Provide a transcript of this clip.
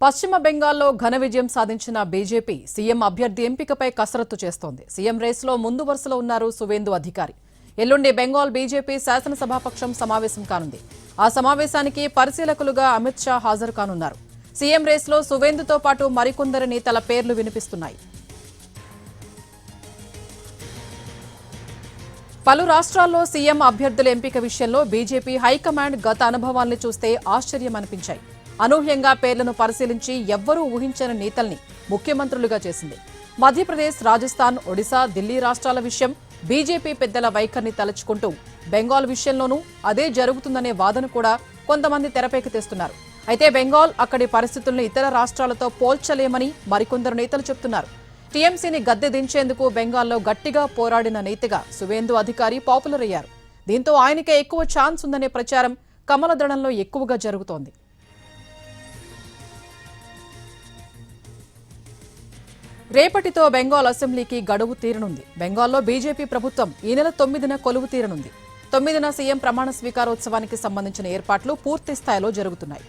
పశ్చిమ బెంగాల్లో ఘన విజయం సాధించిన బీజేపీ సీఎం అభ్యర్థి ఎంపికపై కసరత్తు చేస్తోంది. సీఎం రేసులో ముందు వరుసలో ఉన్నారు సువేందు అధికారి. ఎల్లుండి బెంగాల్ బీజేపీ శాసనసభాపక్షం సమావేశం కానుంది. ఆ సమావేశానికి పరిశీలకులుగా అమిత్ షా హాజరు కానున్నారు. సీఎం రేసులో సువేందుతో పాటు మరికొందరి నేతల పేర్లు వినిపిస్తున్నాయి. పలు రాష్ట్రాల్లో సీఎం అభ్యర్థుల ఎంపిక విషయంలో బీజేపీ హైకమాండ్ గత అనుభవాల్ని చూస్తే ఆశ్చర్యమనిపించాయి. అనూహ్యంగా పేర్లను పరిశీలించి ఎవ్వరూ ఊహించని నేతల్ని ముఖ్యమంత్రులుగా చేసింది. మధ్యప్రదేశ్, రాజస్థాన్, ఒడిశా, ఢిల్లీ రాష్ట్రాల విషయం బీజేపీ పెద్దల వైఖరిని తలుచుకుంటూ బెంగాల్ విషయంలోనూ అదే జరుగుతుందనే వాదన కూడా కొంతమంది తెరపైకి తెస్తున్నారు. అయితే బెంగాల్, అక్కడి పరిస్థితులను ఇతర రాష్ట్రాలతో పోల్చలేమని మరికొందరు నేతలు చెబుతున్నారు. టీఎంసీని గద్దె దించేందుకు బెంగాల్లో గట్టిగా పోరాడిన నేతగా సువేందు అధికారి పాపులర్ అయ్యారు. దీంతో ఆయనకే ఎక్కువ ఛాన్స్ ఉందనే ప్రచారం కమల దళంలో ఎక్కువగా జరుగుతోంది. రేపటితో బెంగాల్ అసెంబ్లీకి గడువు తీరనుంది. బెంగాల్లో బీజేపీ ప్రభుత్వం ఈ నెల 9న కొలువు తీరనుంది. 9న సీఎం ప్రమాణ స్వీకారోత్సవానికి సంబంధించిన ఏర్పాట్లు పూర్తి స్థాయిలో జరుగుతున్నాయి.